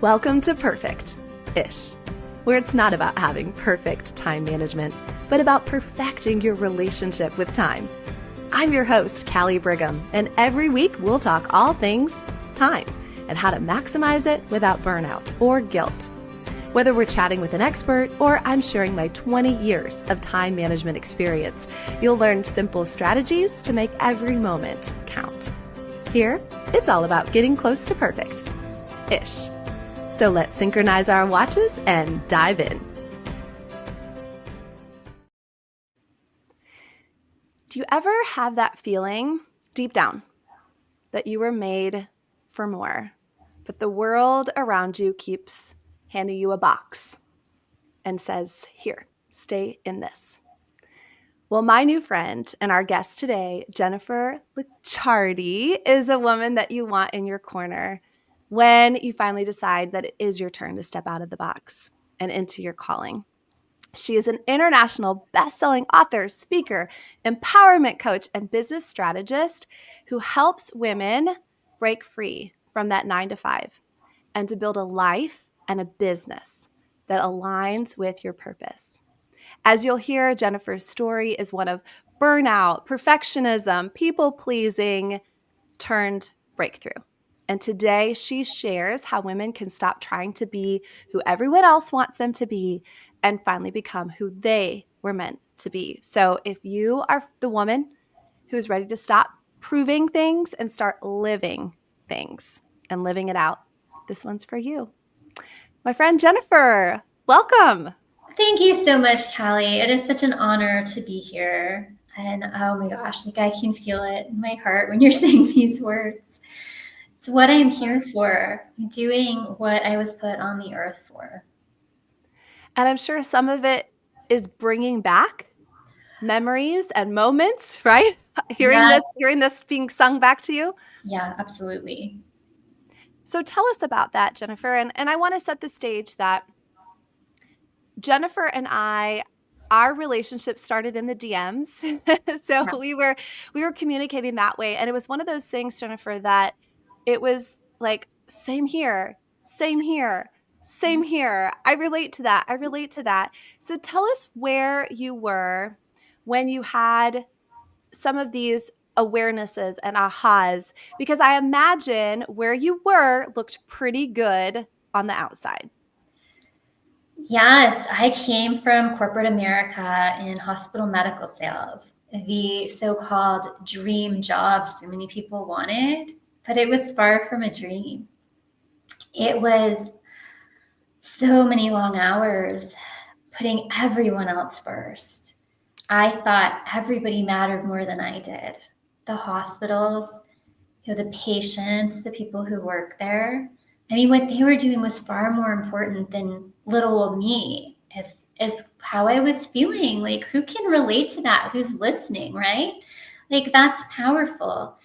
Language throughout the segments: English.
Welcome to Perfect-ish, where it's not about having perfect time management, but about perfecting your relationship with time. I'm your host, Callie Brigham, and every week we'll talk all things time and how to maximize it without burnout or guilt. Whether we're chatting with an expert or I'm sharing my 20 years of time management experience, you'll learn simple strategies to make every moment count. Here, it's all about getting close to perfect-ish. So let's synchronize our watches and dive in. Do you ever have that feeling deep down that you were made for more, but the world around you keeps handing you a box and says, here, stay in this? Well, my new friend and our guest today, Jennifer Licciardi, is a woman that you want in your corner when you finally decide that it is your turn to step out of the box and into your calling. She is an international best-selling author, speaker, empowerment coach, and business strategist who helps women break free from that 9-to-5 and to build a life and a business that aligns with your purpose. As you'll hear, Jennifer's story is one of burnout, perfectionism, people-pleasing turned breakthrough. And today she shares how women can stop trying to be who everyone else wants them to be and finally become who they were meant to be. So if you are the woman who's ready to stop proving things and start living things and living it out, this one's for you. My friend Jennifer, welcome. Thank you so much, Callie. It is such an honor to be here. And oh my gosh, I can feel it in my heart when you're saying these words. It's what I'm here for, doing what I was put on the earth for. And I'm sure some of it is bringing back memories and moments, right? Hearing this being sung back to you. Yeah, absolutely. So tell us about that, Jennifer. And I want to set the stage that Jennifer and our relationship started in the DMs. So yeah. we were communicating that way. And it was one of those things, Jennifer, that it was like, same here, same here, same here. I relate to that. So tell us where you were when you had some of these awarenesses and ahas, because I imagine where you were looked pretty good on the outside. Yes, I came from corporate America in hospital medical sales, the so-called dream jobs so many people wanted, but it was far from a dream. It was so many long hours, putting everyone else first. I thought everybody mattered more than I did. The hospitals, the patients, the people who work there. I mean, what they were doing was far more important than little old me. It's how I was feeling. Like, who can relate to that? Who's listening, right? Like, that's powerful.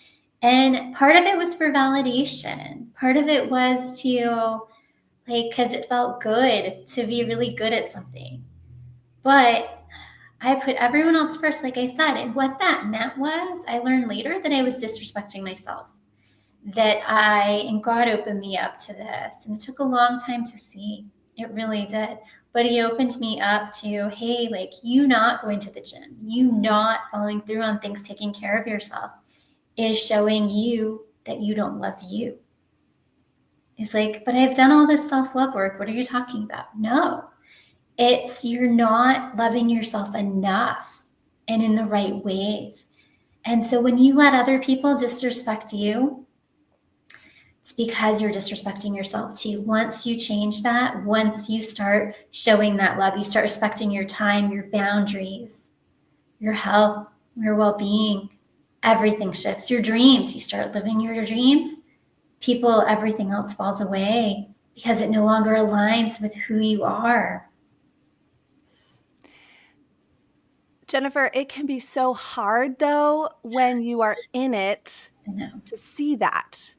And part of it was for validation. Part of it was to, because it felt good to be really good at something. But I put everyone else first, like I said. And what that meant was, I learned later that I was disrespecting myself. And God opened me up to this. And it took a long time to see. It really did. But he opened me up to, hey, you not going to the gym, you not following through on things, taking care of yourself is showing you that you don't love you. It's like, but I've done all this self-love work. What are you talking about? No, it's you're not loving yourself enough and in the right ways. And so when you let other people disrespect you, it's because you're disrespecting yourself too. Once you change that, once you start showing that love, you start respecting your time, your boundaries, your health, your well-being, everything shifts. Your dreams, you start living your dreams. People, everything else falls away because it no longer aligns with who you are. Jennifer, it can be so hard, though, when you are in it to see that,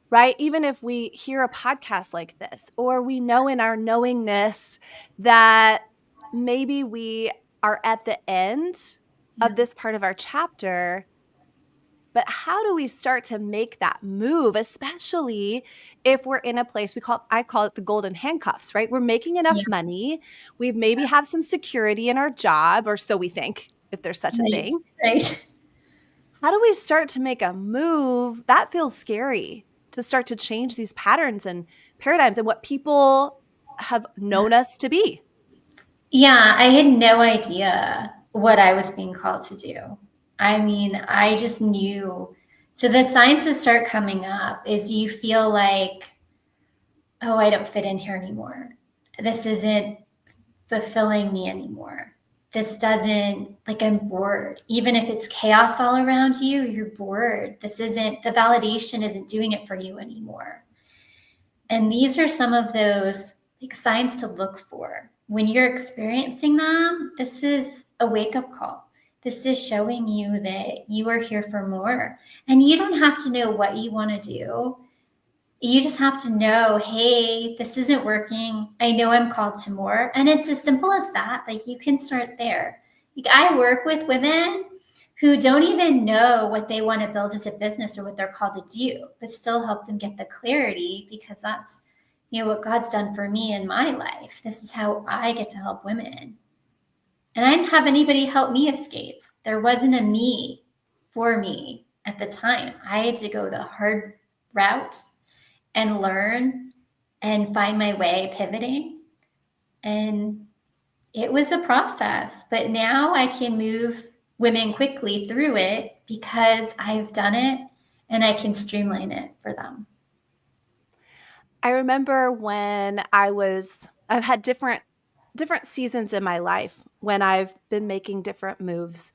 right? Even if we hear a podcast like this, or we know in our knowingness that maybe we are at the end of this part of our chapter, But how do we start to make that move, especially if we're in a place I call it the golden handcuffs, right? We're making enough Yeah, money. We maybe have some security in our job, or so we think, if there's such a right, thing. right. How do we start to make a move? That feels scary, to start to change these patterns and paradigms and what people have known us to be. Yeah, I had no idea what I was being called to do. I mean, I just knew. So the signs that start coming up is you feel like, oh, I don't fit in here anymore. This isn't fulfilling me anymore. This doesn't, like, I'm bored. Even if it's chaos all around you, you're bored. This isn't, the validation isn't doing it for you anymore. And these are some of those, like, signs to look for. When you're experiencing them, this is a wake-up call. This is showing you that you are here for more. And you don't have to know what you want to do. You just have to know, hey, this isn't working. I know I'm called to more. And it's as simple as that. Like, you can start there. Like, I work with women who don't even know what they want to build as a business or what they're called to do, but still help them get the clarity, because that's, what God's done for me in my life. This is how I get to help women. And I didn't have anybody help me escape. There wasn't a me for me at the time. I had to go the hard route and learn and find my way pivoting. And it was a process, but now I can move women quickly through it because I've done it and I can streamline it for them. I remember when I've had different seasons in my life when I've been making different moves.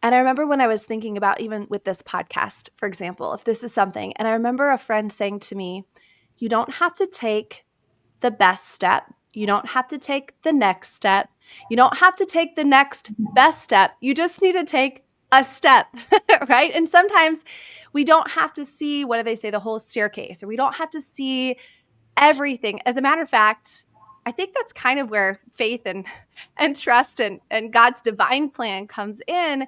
And I remember when I was thinking about, even with this podcast, for example, if this is something, and I remember a friend saying to me, you don't have to take the best step. You don't have to take the next step. You don't have to take the next best step. You just need to take a step, right? And sometimes we don't have to see, what do they say, the whole staircase, or we don't have to see everything. As a matter of fact, I think that's kind of where faith and trust and God's divine plan comes in.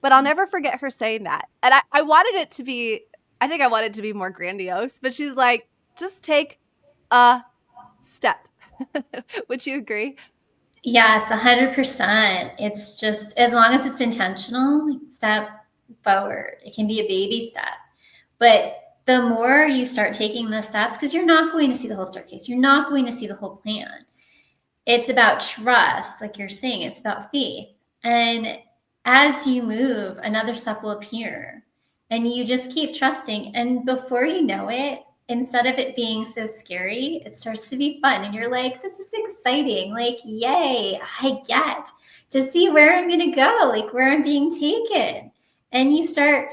But I'll never forget her saying that. And I wanted it to be, I think I wanted it to be more grandiose, but she's like, just take a step. Would you agree? Yes, 100%. It's just, as long as it's intentional, step forward. It can be a baby step. But the more you start taking the steps, because you're not going to see the whole staircase, you're not going to see the whole plan. It's about trust, like you're saying, it's about faith. And as you move, another step will appear. And you just keep trusting. And before you know it, instead of it being so scary, it starts to be fun. And you're like, this is exciting. Like, yay, I get to see where I'm going to go, like where I'm being taken. And you start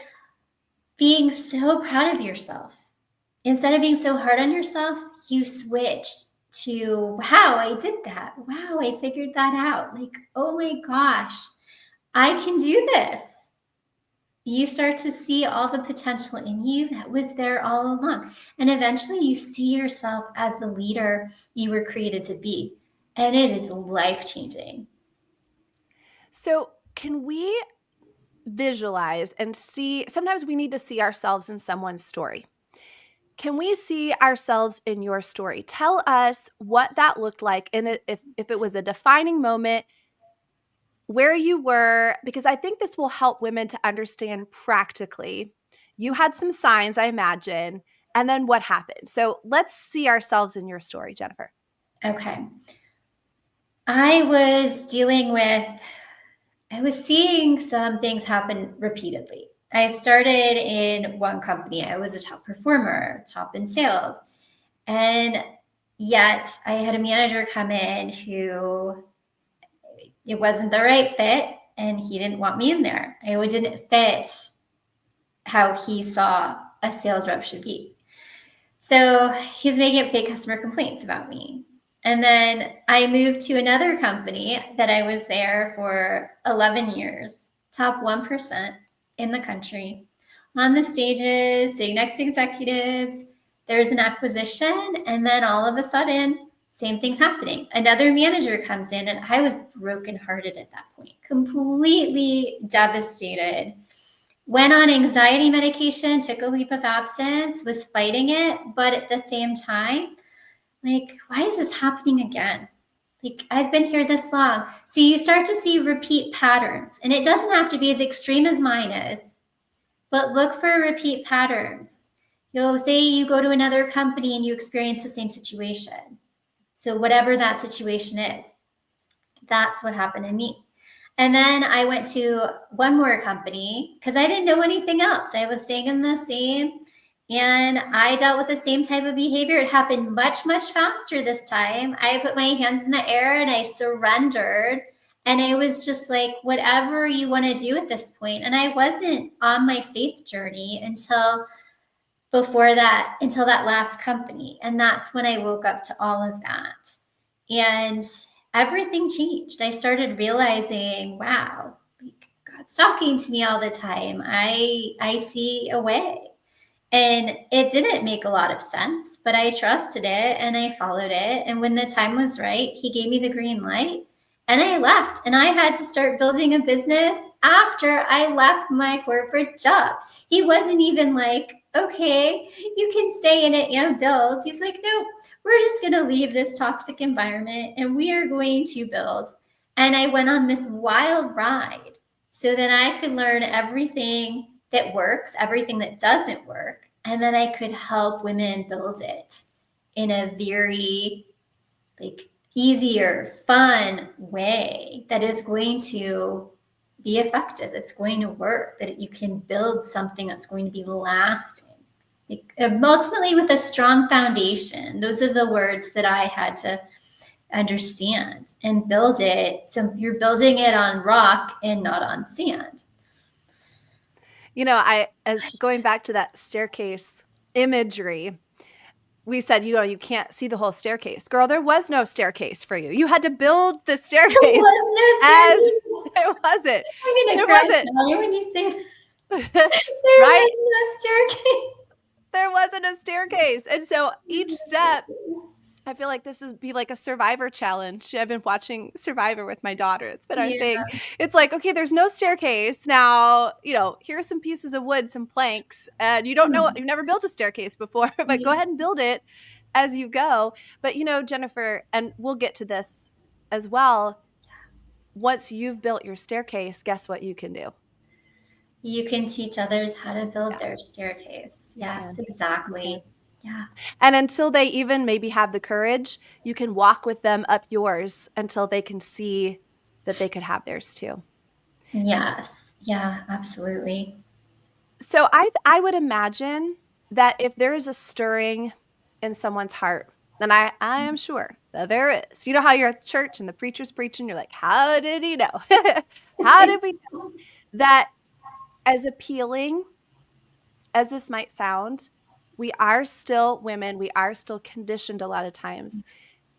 being so proud of yourself. Instead of being so hard on yourself, you switch to, wow, I did that. Wow, I figured that out. Like, oh my gosh, I can do this. You start to see all the potential in you that was there all along. And eventually you see yourself as the leader you were created to be. And it is life-changing. So, can we visualize and see? Sometimes we need to see ourselves in someone's story. Can we see ourselves in your story? Tell us what that looked like, and if it was a defining moment, where you were, because I think this will help women to understand practically. You had some signs, I imagine, and then what happened. So let's see ourselves in your story, Jennifer. Okay. I was seeing some things happen repeatedly. I started in one company. I was a top performer, top in sales. And yet I had a manager come in who, it wasn't the right fit, and he didn't want me in there. I didn't fit how he saw a sales rep should be. So he's making big customer complaints about me. And then I moved to another company that I was there for 11 years, top 1% in the country, on the stages, sitting next to executives. There's an acquisition, and then all of a sudden, same thing's happening. Another manager comes in, and I was brokenhearted at that point, completely devastated, went on anxiety medication, took a leave of absence, was fighting it, but at the same time, like, why is this happening again? Like, I've been here this long. So you start to see repeat patterns, and it doesn't have to be as extreme as mine is, but look for repeat patterns. You'll say you go to another company and you experience the same situation. So whatever that situation is, that's what happened to me. And then I went to one more company because I didn't know anything else. I was staying in the same, and I dealt with the same type of behavior. It happened much, much faster this time. I put my hands in the air and I surrendered. And I was just like, whatever you want to do at this point. And I wasn't on my faith journey until that last company. And that's when I woke up to all of that. And everything changed. I started realizing, wow, like, God's talking to me all the time. I see a way. And it didn't make a lot of sense, but I trusted it and I followed it. And when the time was right, he gave me the green light and I left. And I had to start building a business after I left my corporate job. He wasn't even like, okay, you can stay in it and build. He's like, no, we're just going to leave this toxic environment and we are going to build. And I went on this wild ride so that I could learn everything that works, everything that doesn't work, and then I could help women build it in a very like easier, fun way that is going to be effective, that's going to work, that you can build something that's going to be lasting. Like, ultimately with a strong foundation. Those are the words that I had to understand and build it. So you're building it on rock and not on sand. You know, as going back to that staircase imagery, we said, you can't see the whole staircase. Girl, there was no staircase for you. You had to build the staircase. There was no staircase. There wasn't. I'm going to cry when you say that. There Right? was no staircase. There wasn't a staircase. And so each step, I feel like this would be like a Survivor challenge. I've been watching Survivor with my daughter. It's been our thing. It's like, okay, there's no staircase. Now, here are some pieces of wood, some planks, and you don't know, you've never built a staircase before, but go ahead and build it as you go. But, Jennifer, and we'll get to this as well. Once you've built your staircase, guess what you can do? You can teach others how to build their staircase. Yes, exactly. Yeah. And until they even maybe have the courage, you can walk with them up yours until they can see that they could have theirs too. Yes. Yeah, absolutely. So I would imagine that if there is a stirring in someone's heart, then I am sure that there is. You know how you're at church and the preacher's preaching, you're like, how did he know? How did we know? That as appealing as this might sound, we are still women. We are still conditioned a lot of times.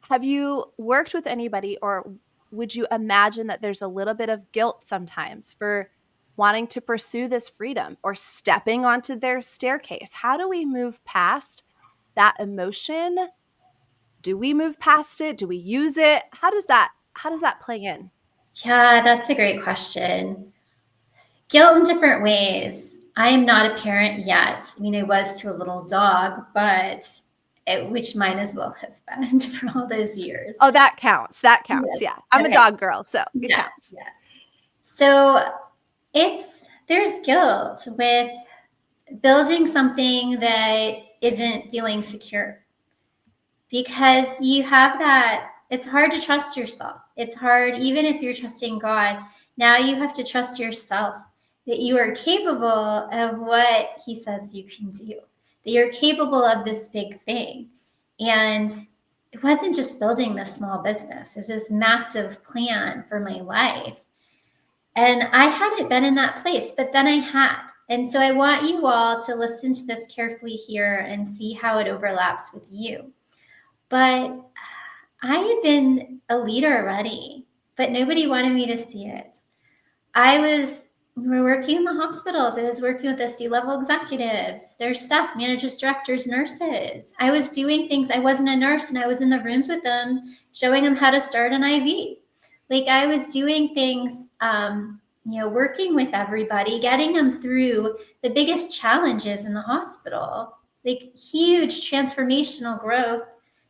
Have you worked with anybody, or would you imagine that there's a little bit of guilt sometimes for wanting to pursue this freedom or stepping onto their staircase? How do we move past that emotion? Do we move past it? Do we use it? How does that play in? Yeah, that's a great question. Guilt in different ways. I am not a parent yet. I mean, I was to a little dog, but which might as well have been for all those years. Oh, that counts. That counts. Yes. Yeah. I'm a dog girl, so it counts. Yeah. So there's guilt with building something that isn't feeling secure, because you have that. It's hard to trust yourself. It's hard, even if you're trusting God. Now you have to trust yourself, that you are capable of what he says you can do, that you're capable of this big thing. And it wasn't just building this small business. It was this massive plan for my life. And I hadn't been in that place, but then I had. And so I want you all to listen to this carefully here and see how it overlaps with you. But I had been a leader already, but nobody wanted me to see it. We were working in the hospitals. I was working with the C-level executives, their staff, managers, directors, nurses. I was doing things. I wasn't a nurse, and I was in the rooms with them, showing them how to start an IV. Like, I was doing things working with everybody, getting them through the biggest challenges in the hospital, like huge transformational growth,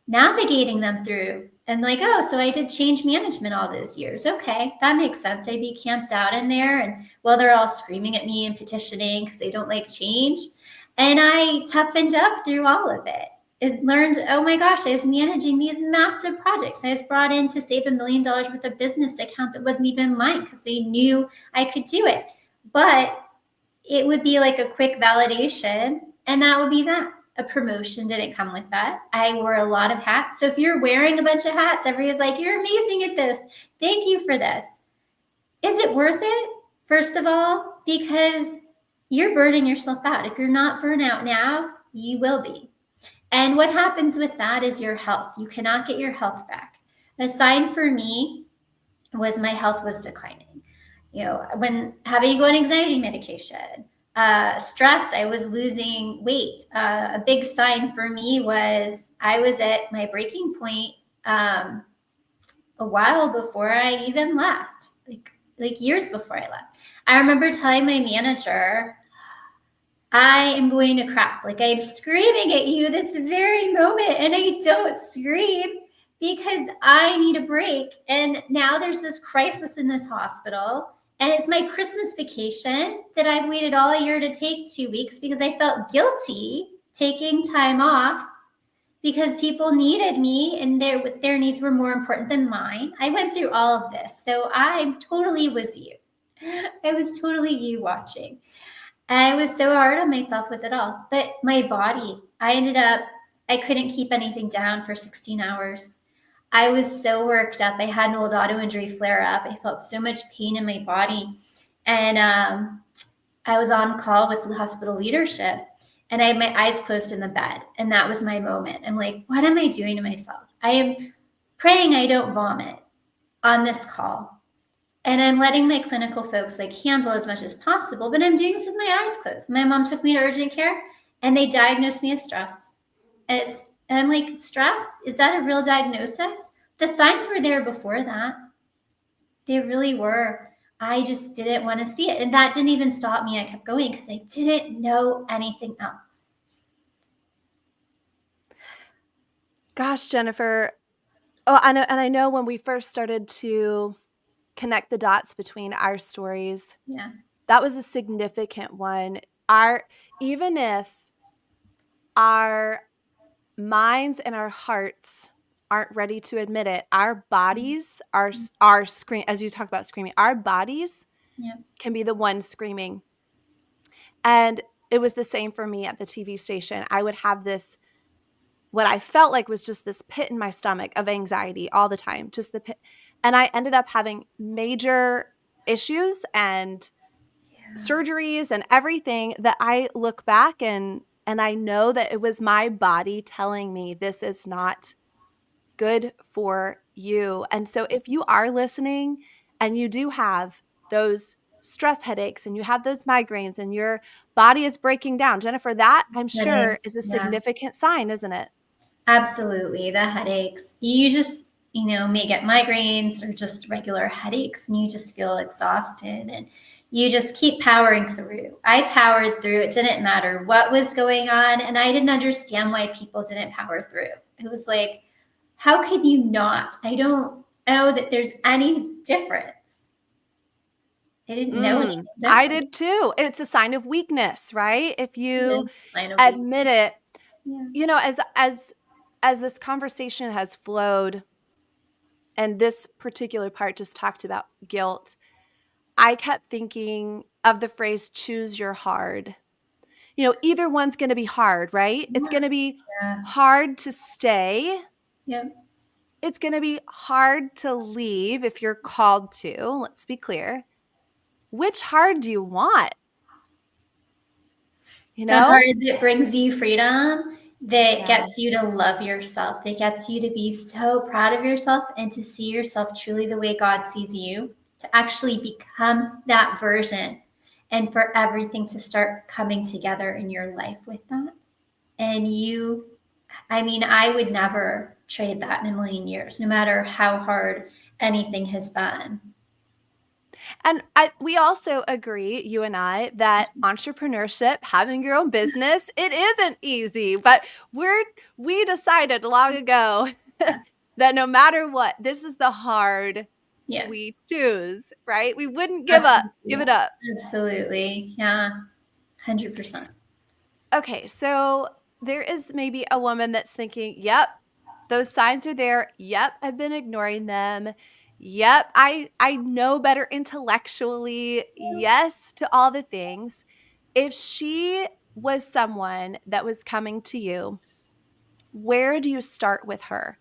navigating them through. And like, oh, so I did change management all those years. Okay, that makes sense. I'd be camped out in there, and well, they're all screaming at me and petitioning because they don't like change. And I toughened up through all of it. Is learned, oh my gosh, I was managing these massive projects. I was brought in to save $1 million worth of business account that wasn't even mine because they knew I could do it. But it would be like a quick validation, and that would be that. A promotion didn't come with that. I wore a lot of hats. So if you're wearing a bunch of hats, everybody's like, you're amazing at this. Thank you for this. Is it worth it? First of all, because you're burning yourself out. If you're not burnt out now, you will be. And what happens with that is your health. You cannot get your health back. A sign for me was my health was declining. When having to go on anxiety medication, stress, I was losing weight. A big sign for me was I was at my breaking point a while before I even left, like years before I left. I remember telling my manager, I am going to crack. Like I'm screaming at you this very moment, and I don't scream because I need a break. And now there's this crisis in this hospital. And it's my Christmas vacation that I've waited all year to take 2 weeks because I felt guilty taking time off because people needed me and their needs were more important than mine. I went through all of this. So I totally was you. I was totally you watching. I was so hard on myself with it all. But my body, I couldn't keep anything down for 16 hours. I was so worked up. I had an old auto injury flare up. I felt so much pain in my body. And I was on call with the hospital leadership, and I had my eyes closed in the bed. And that was my moment. I'm like, what am I doing to myself? I am praying I don't vomit on this call. And I'm letting my clinical folks handle as much as possible, but I'm doing this with my eyes closed. My mom took me to urgent care and they diagnosed me with stress. And I'm like, stress? Is that a real diagnosis? The signs were there before that. They really were. I just didn't want to see it. And that didn't even stop me. I kept going because I didn't know anything else. Gosh, Jennifer. Oh, I know when we first started to connect the dots between our stories, Yeah. that was a significant one. Even if our minds and our hearts aren't ready to admit it, our bodies are screaming. As you talk about screaming, our bodies Yeah. can be the ones screaming. And it was the same for me at the TV station. I would have this, what I felt like was just this pit in my stomach of anxiety all the time, just the pit. And I ended up having major issues and surgeries and everything that I look back and I know that it was my body telling me this is not good for you. And so if you are listening and you do have those stress headaches and you have those migraines and your body is breaking down, Jennifer, that I'm sure Headaches. is a Yeah. significant sign, isn't it? Absolutely. The headaches. You just, may get migraines or just regular headaches, and you just feel exhausted, and you just keep powering through. I powered through. It didn't matter what was going on. And I didn't understand why people didn't power through. It was like, how could you not? I don't know that there's any difference. I didn't know anything I different. did too. It's a sign of weakness, right? If It you is a sign of weakness. admit it, Yeah. as this conversation has flowed and this particular part just talked about guilt, I kept thinking of the phrase choose your hard. Either one's going to be hard, right? It's going to be Yeah. hard to stay. Yep. It's going to be hard to leave if you're called to. Let's be clear. Which hard do you want? You The know? heart that brings you freedom, that Yeah. gets you to love yourself, that gets you to be so proud of yourself and to see yourself truly the way God sees you, to actually become that version, and for everything to start coming together in your life with that. And I would never trade that in a million years, no matter how hard anything has been. And we also agree, you and I, that entrepreneurship, having your own business, it isn't easy. But we decided long ago that no matter what, this is the hard Yeah, we choose, right? We wouldn't give absolutely. it up. Absolutely. Yeah, 100%. Okay, so there is maybe a woman that's thinking, yep, those signs are there. Yep, I've been ignoring them. Yep, I know better intellectually. Yes to all the things. If she was someone that was coming to you, where do you start with her?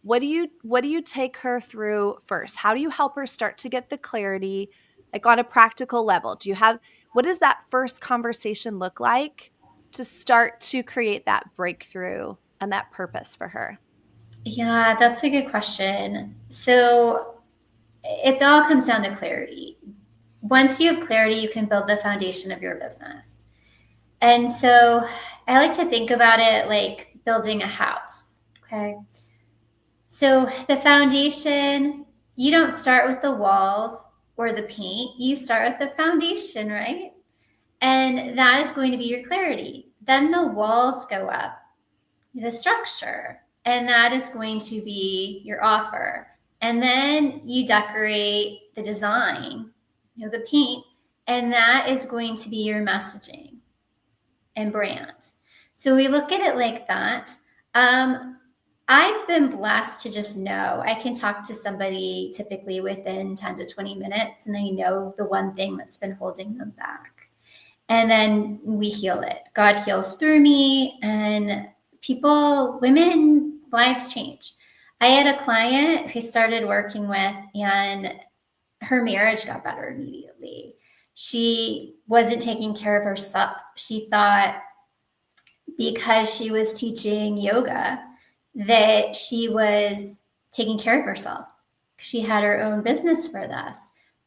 What do you take her through first? How do you help her start to get the clarity, like on a practical level? Do you have what does that first conversation look like to start to create that breakthrough and that purpose for her? Yeah, that's a good question. So it all comes down to clarity. Once you have clarity, you can build the foundation of your business. And so I like to think about it like building a house. Okay. So the foundation, you don't start with the walls or the paint, you start with the foundation, right? And that is going to be your clarity. Then the walls go up, the structure, and that is going to be your offer. And then you decorate the design, the paint, and that is going to be your messaging and brand. So we look at it like that. I've been blessed to just know I can talk to somebody typically within 10 to 20 minutes, and I know the one thing that's been holding them back. And then we heal it. God heals through me, and people, women, lives change. I had a client who started working with, and her marriage got better immediately. She wasn't taking care of herself. She thought because she was teaching yoga that she was taking care of herself. She had her own business for this,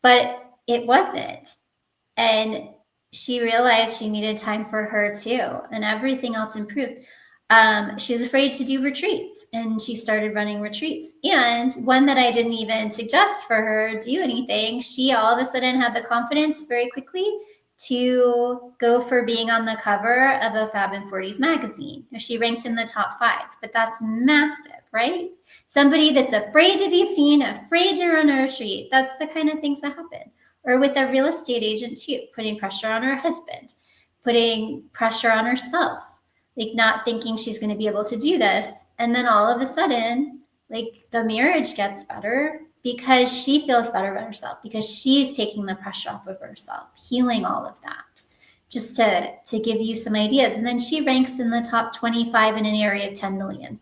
but it wasn't. And she realized she needed time for her too, and everything else improved. She was afraid to do retreats, and she started running retreats. And one that I didn't even suggest for her do anything, she all of a sudden had the confidence very quickly to go for being on the cover of a Fab and 40s magazine. She ranked in the top 5, but that's massive, right? Somebody that's afraid to be seen, afraid to run a retreat. That's the kind of things that happen. Or with a real estate agent too, putting pressure on her husband, putting pressure on herself, like not thinking she's going to be able to do this. And then all of a sudden, like the marriage gets better because she feels better about herself, because she's taking the pressure off of herself, healing all of that, just to give you some ideas. And then she ranks in the top 25 in an area of 10 million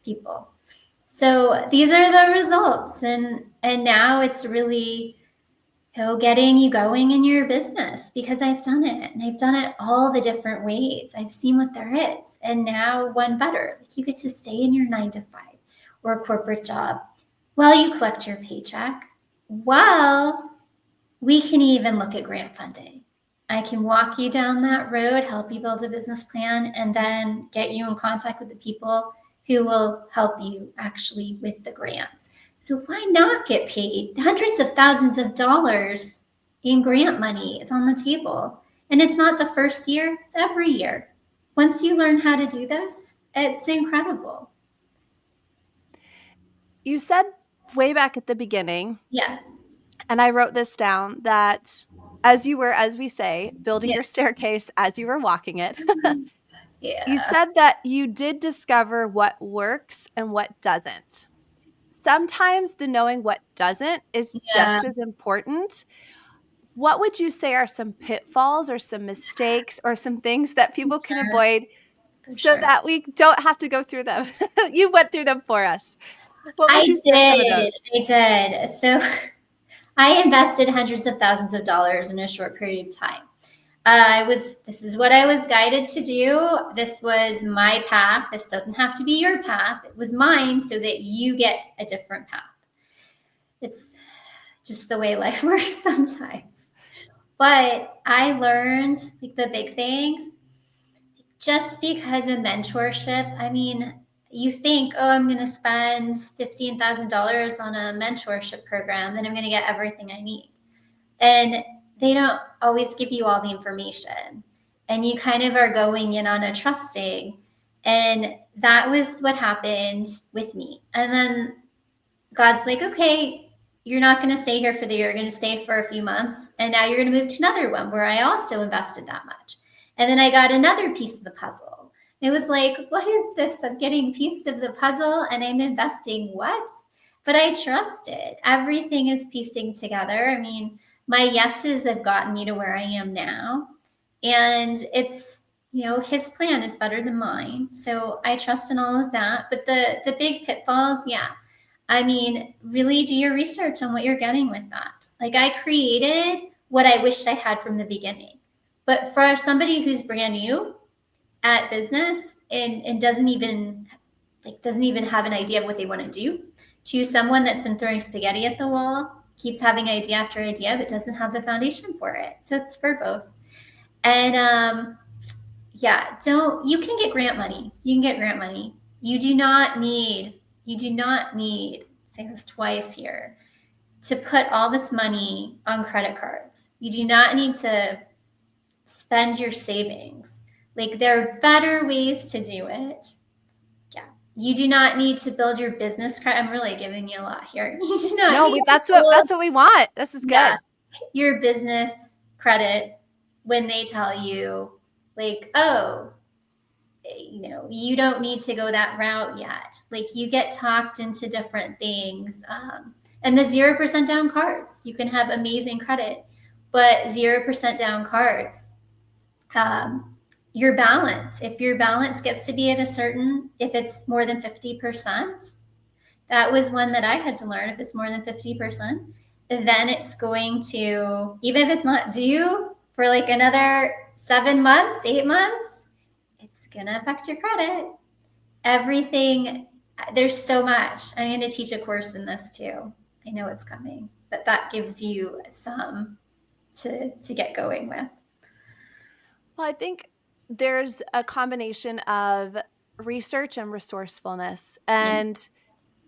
people. So these are the results. And now it's really getting you going in your business, because I've done it, and I've done it all the different ways. I've seen what there is. And now one better, like you get to stay in your 9 to 5 or a corporate job while you collect your paycheck. While we can even look at grant funding. I can walk you down that road, help you build a business plan, and then get you in contact with the people who will help you actually with the grants. So why not get paid? Hundreds of thousands of dollars in grant money is on the table. And it's not the first year, it's every year. Once you learn how to do this, it's incredible. You said way back at the beginning, Yeah. and I wrote this down, that as you were, as we say, building Yeah. your staircase as you were walking it, you Yeah. said that you did discover what works and what doesn't. Sometimes the knowing what doesn't is Yeah, just as important. What would you say are some pitfalls or some mistakes or some things that people can avoid for so sure. that we don't have to go through them? You went through them for us. What would I you say are some of did. those? I did. So I invested hundreds of thousands of dollars in a short period of time. This is what I was guided to do. This was my path. This doesn't have to be your path. It was mine so that you get a different path. It's just the way life works sometimes. But I learned like the big things just because of mentorship. I mean, you think, oh, I'm going to spend $15,000 on a mentorship program, then I'm going to get everything I need. And they don't always give you all the information. And you kind of are going in on a trusting. And that was what happened with me. And then God's like, okay, you're not going to stay here for the year. You're going to stay for a few months. And now you're going to move to another one where I also invested that much. And then I got another piece of the puzzle. It was like, what is this? I'm getting a piece of the puzzle and I'm investing what? But I trusted. Everything is piecing together. I mean, my yeses have gotten me to where I am now. And it's, his plan is better than mine. So I trust in all of that. But the big pitfalls, yeah. I mean, really do your research on what you're getting with that. Like I created what I wished I had from the beginning. But for somebody who's brand new at business and doesn't even have an idea of what they want to do, to someone that's been throwing spaghetti at the wall, keeps having idea after idea, but doesn't have the foundation for it. So it's for both. And yeah, you can get grant money. You can get grant money. You do not need, say this twice here, to put all this money on credit cards. You do not need to spend your savings. Like there are better ways to do it. Yeah. You do not need to build your business credit. I'm really giving you a lot here. You do not No, need to that's what we want. This is yeah, good. your business credit when they tell you like, oh, you don't need to go that route yet. Like you get talked into different things. And the 0% down cards, you can have amazing credit, but 0% down cards, your balance, if your balance gets to be at if it's more than 50%, that was one that I had to learn. If it's more than 50%, then it's going to, even if it's not due for like another 7 months, 8 months, it's going to affect your credit. Everything, there's so much. I'm going to teach a course in this too. I know it's coming, but that gives you some to get going with. Well, I think there's a combination of research and resourcefulness, Yeah. and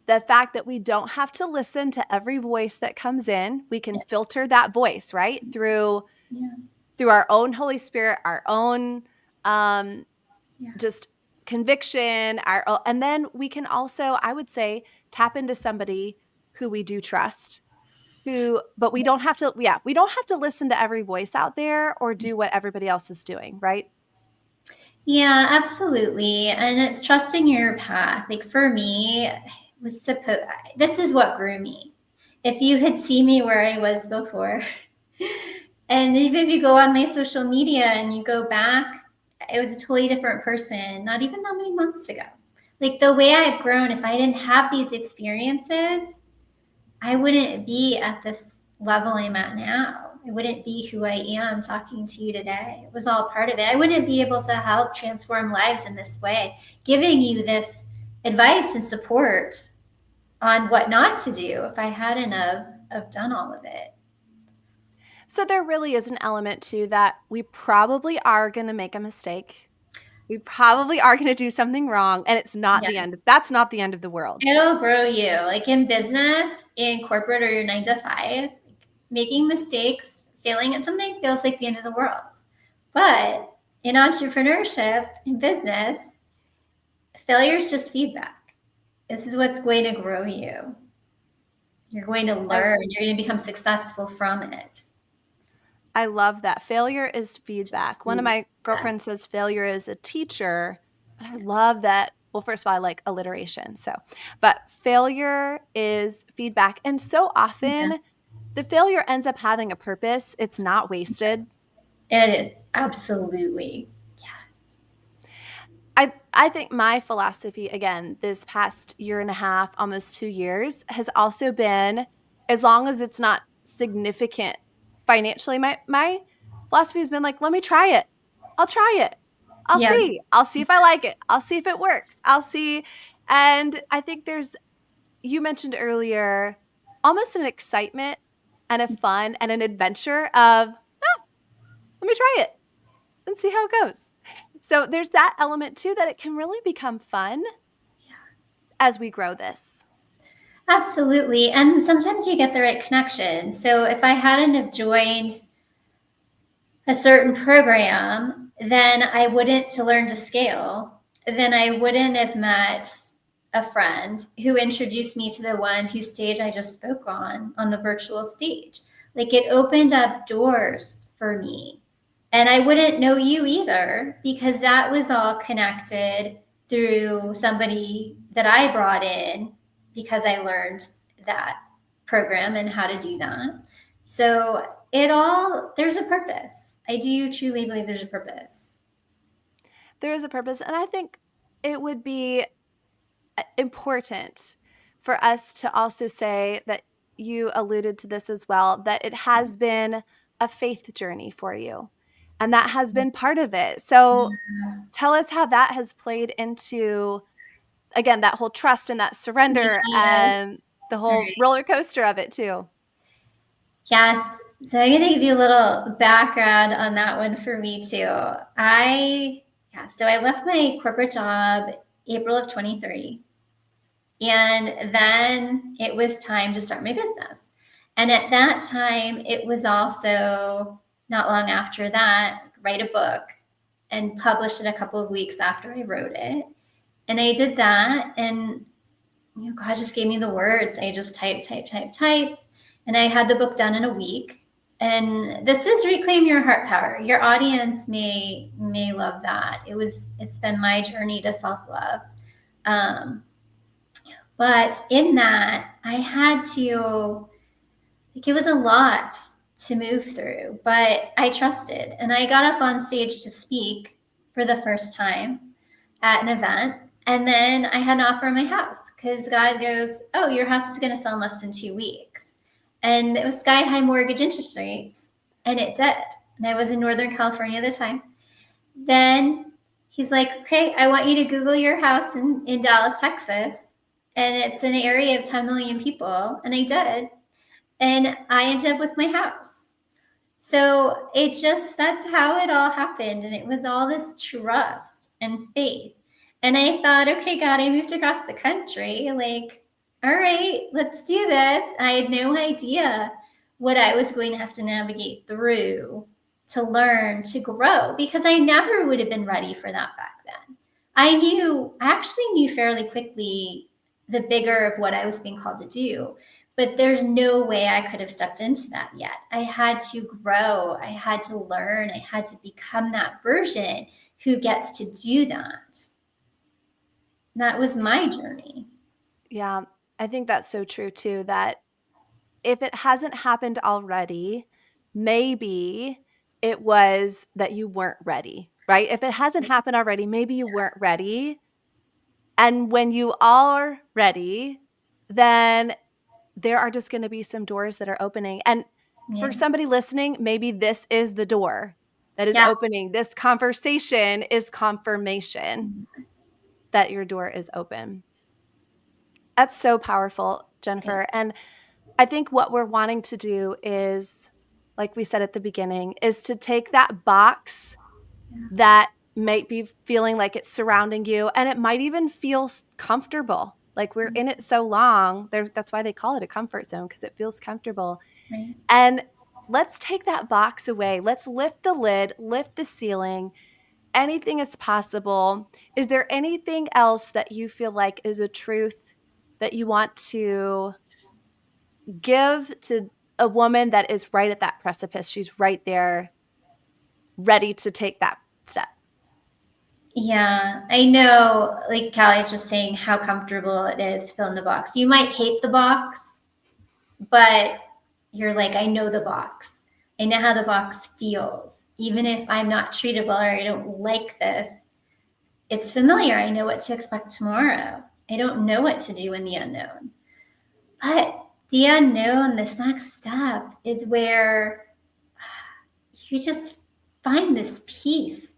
the fact that we don't have to listen to every voice that comes in. We can Yeah. filter that voice, right? Through Yeah. our own Holy Spirit, our own um Yeah. just conviction, and then we can also, I would say, tap into somebody who we do trust, but we don't have to, we don't have to listen to every voice out there or do what everybody else is doing, right? Yeah, absolutely. And it's trusting your path. Like for me, this is what grew me. If you had seen me where I was before, and even if you go on my social media and you go back, it was a totally different person, not even that many months ago. Like the way I've grown, if I didn't have these experiences, I wouldn't be at this level I'm at now. I wouldn't be who I am talking to you today. It was all part of it. I wouldn't be able to help transform lives in this way, giving you this advice and support on what not to do if I hadn't have done all of it. So there really is an element to that. We probably are going to make a mistake. We probably are going to do something wrong, and it's not Yeah. that's not the end of the world. It'll grow you. Like in business, in corporate or your 9 to 5, making mistakes, failing at something feels like the end of the world. But in entrepreneurship, in business, failure is just feedback. This is what's going to grow you. You're going to learn. You're going to become successful from it. I love that. Failure is feedback. One of my Yeah. girlfriends says failure is a teacher. But I love that. Well, first of all, I like alliteration. But failure is feedback. And so often Yes. the failure ends up having a purpose. It's not wasted. Absolutely. I think my philosophy, again, this past year and a half, almost 2 years, has also been, as long as it's not significant financially, my philosophy has been like, let me try it. I'll try it. I'll Yeah. see. I'll see if I like it. I'll see if it works. I'll see. And I think you mentioned earlier, almost an excitement and a fun and an adventure of, let me try it and see how it goes. So there's that element too, that it can really become fun as we grow this. Absolutely. And sometimes you get the right connection. So if I hadn't have joined a certain program, then I wouldn't to learn to scale. Then I wouldn't have met a friend who introduced me to the one whose stage I just spoke on the virtual stage. Like it opened up doors for me. And I wouldn't know you either because that was all connected through somebody that I brought in because I learned that program and how to do that. So there's a purpose. I do truly believe there's a purpose. There is a purpose. And I think it would be important for us to also say that you alluded to this as well, that it has been a faith journey for you. And that has been part of it. So tell us how that has played into, again, that whole trust and that surrender Yes. and the whole Right. roller coaster of it too. Yes. So I'm going to give you a little background on that one for me too. So I left my corporate job April of 23. And then it was time to start my business. And at that time, it was also not long after that, write a book and publish it a couple of weeks after I wrote it. And I did that. And God just gave me the words. I just type. And I had the book done in a week. And this is Reclaim Your Heart Power. Your audience may love that. It's been my journey to self-love. But in that, I had to, like, it was a lot to move through, but I trusted. And I got up on stage to speak for the first time at an event. And then I had an offer on my house because God goes, "Oh, your house is going to sell in less than 2 weeks." And it was sky high mortgage interest rates. And it did. And I was in Northern California at the time. Then he's like, "Okay, I want you to Google your house in Dallas, Texas. And it's an area of 10 million people." And I did. And I ended up with my house. So that's how it all happened. And it was all this trust and faith. And I thought, okay, God, I moved across the country. Like, all right, let's do this. I had no idea what I was going to have to navigate through to learn to grow because I never would have been ready for that back then. I actually knew fairly quickly the bigger of what I was being called to do. But there's no way I could have stepped into that yet. I had to grow. I had to learn. I had to become that version who gets to do that. And that was my journey. Yeah, I think that's so true too, that if it hasn't happened already, maybe it was that you weren't ready, right? If it hasn't happened already, maybe you weren't ready. And when you are ready, then there are just going to be some doors that are opening. And for Yeah. somebody listening, maybe this is the door that is Yeah. opening. This conversation is confirmation that your door is open. That's so powerful, Jennifer. And I think what we're wanting to do is, like we said at the beginning, is to take that box that might be feeling like it's surrounding you, and it might even feel comfortable. Like we're in it so long. That's why they call it a comfort zone, because it feels comfortable. Right. And let's take that box away. Let's lift the lid, lift the ceiling. Anything is possible. Is there anything else that you feel like is a truth that you want to give to a woman that is right at that precipice? She's right there, ready to take that step. Yeah, I know, like Callie's just saying how comfortable it is to fill in the box. You might hate the box, but you're like, I know the box. I know how the box feels. Even if I'm not treatable or I don't like this, it's familiar. I know what to expect tomorrow. I don't know what to do in the unknown. But the unknown, this next step, is where you just find this peace.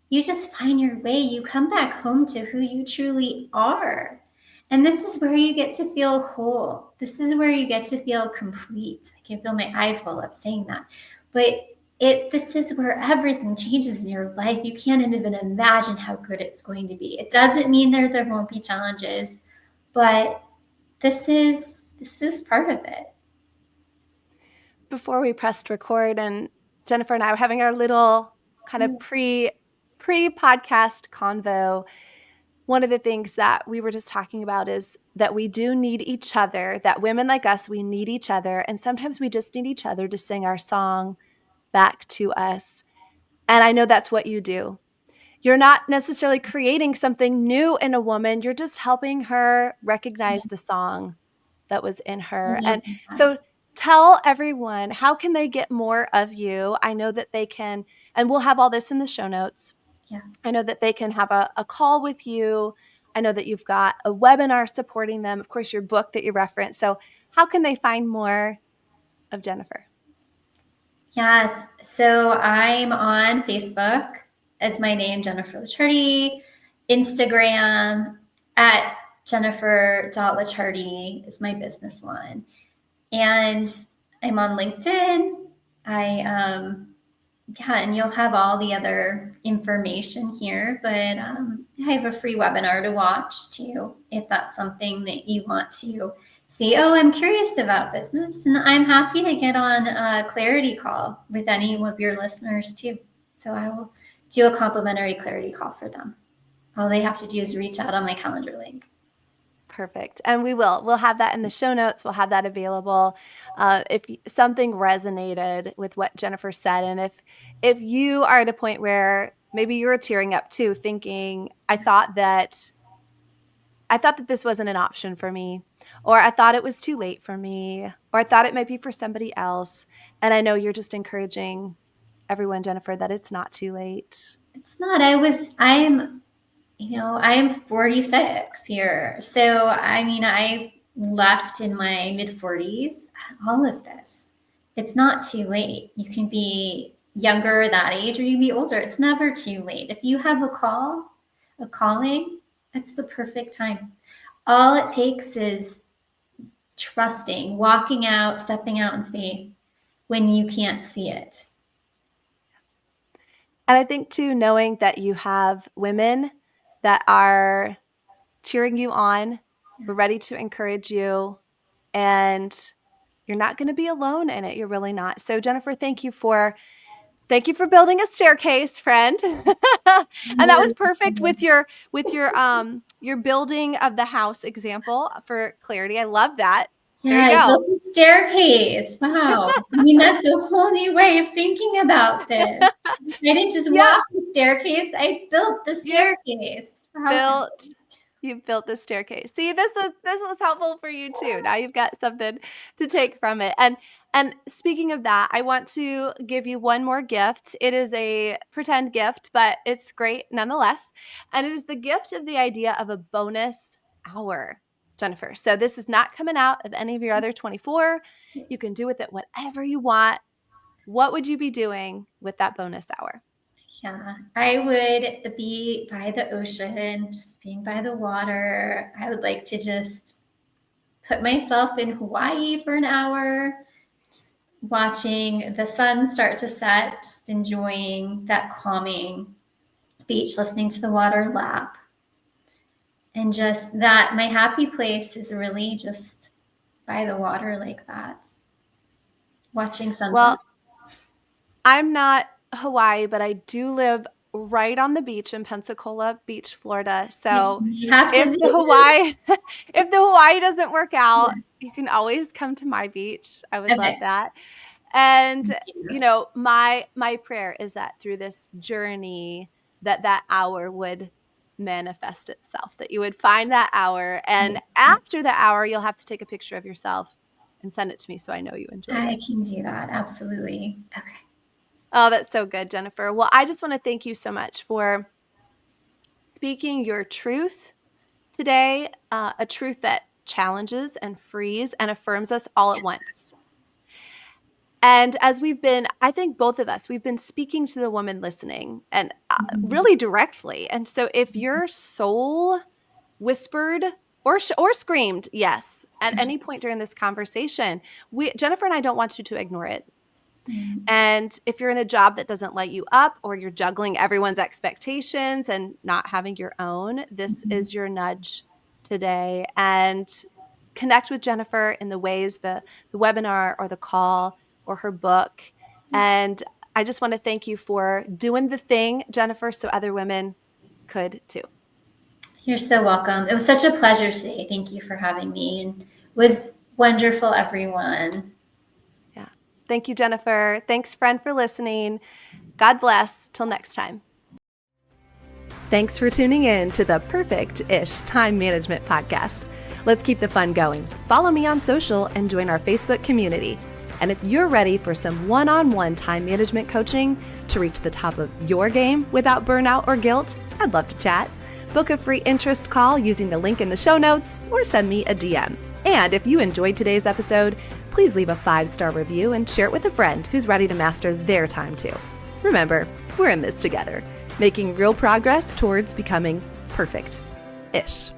You just find your way. You come back home to who you truly are. And this is where you get to feel whole. This is where you get to feel complete. I can feel my eyes well up saying that. But this is where everything changes in your life. You can't even imagine how good it's going to be. It doesn't mean there won't be challenges, but this is part of it. Before we pressed record, and Jennifer and I were having our little kind of pre-podcast convo, one of the things that we were just talking about is that we do need each other, that women like us, we need each other. And sometimes we just need each other to sing our song back to us. And I know that's what you do. You're not necessarily creating something new in a woman. You're just helping her recognize the song that was in I her. love And that. so tell everyone, how can they get more of you? I know that they can, and we'll have all this in the show notes. Yeah. I know that they can have a call with you. I know that you've got a webinar supporting them. Of course, your book that you reference. So how can they find more of Jennifer? Yes. So I'm on Facebook as my name, Jennifer Licciardi, Instagram at Jennifer.Licciardi is my business one. And I'm on LinkedIn. And you'll have all the other information here, but I have a free webinar to watch too, if that's something that you want to see. Oh, I'm curious about business, and I'm happy to get on a clarity call with any of your listeners too. So I will do a complimentary clarity call for them. All they have to do is reach out on my calendar link. Perfect. And we'll have that in the show notes. We'll have that available. If something resonated with what Jennifer said, and if you are at a point where maybe you're tearing up too, thinking, I thought that this wasn't an option for me, or I thought it was too late for me, or I thought it might be for somebody else. And I know you're just encouraging everyone, Jennifer, that it's not too late. It's not. I am 46 here. So, I mean, I left in my mid 40s, all of this. It's not too late. You can be younger that age, or you can be older. It's never too late. If you have a calling, it's the perfect time. All it takes is trusting, walking out, stepping out in faith when you can't see it. And I think too, knowing that you have women that are cheering you on, we're ready to encourage you, and you're not going to be alone in it. You're really not. So Jennifer, thank you for building a staircase, friend. And that was perfect with your building of the house example for clarity. I love that. There Yeah, you I go. built a staircase. Wow. I mean, that's a whole new way of thinking about this. I didn't just Yep. walk the staircase, I built the Yep. staircase. How You built the staircase. See, this was helpful for you too. Now you've got something to take from it. And speaking of that, I want to give you one more gift. It is a pretend gift, but it's great nonetheless. And it is the gift of the idea of a bonus hour, Jennifer. So this is not coming out of any of your other 24. You can do with it whatever you want. What would you be doing with that bonus hour? Yeah, I would be by the ocean, just being by the water. I would like to just put myself in Hawaii for an hour, just watching the sun start to set, just enjoying that calming beach, listening to the water lap. And just that, my happy place is really just by the water like that, watching sunset. Well, I'm not Hawaii, but I do live right on the beach in Pensacola Beach, Florida. So You have to if be. the Hawaii if the Hawaii doesn't work out, you can always come to my beach. I would love Okay. that. And Thank you you. know, my prayer is that through this journey that hour would manifest itself, that you would find that hour, and after the hour you'll have to take a picture of yourself and send it to me so I know you enjoyed I it. can do that. Absolutely. Okay. Oh, that's so good, Jennifer. Well, I just want to thank you so much for speaking your truth today, a truth that challenges and frees and affirms us all at once. And as I think both of us, we've been speaking to the woman listening, and really directly. And so if your soul whispered or screamed yes at any point during this conversation, Jennifer and I don't want you to ignore it. And if you're in a job that doesn't light you up, or you're juggling everyone's expectations and not having your own, this is your nudge today. And connect with Jennifer in the ways the webinar or the call or her book. And I just want to thank you for doing the thing, Jennifer, so other women could too. You're so welcome. It was such a pleasure today. Thank you for having me. And it was wonderful, everyone. Yeah. Thank you, Jennifer. Thanks, friend, for listening. God bless. Till next time. Thanks for tuning in to the Perfect-ish Time Management Podcast. Let's keep the fun going. Follow me on social and join our Facebook community. And if you're ready for some one-on-one time management coaching to reach the top of your game without burnout or guilt, I'd love to chat. Book a free interest call using the link in the show notes or send me a DM. And if you enjoyed today's episode, please leave a 5-star review and share it with a friend who's ready to master their time too. Remember, we're in this together, making real progress towards becoming perfect-ish.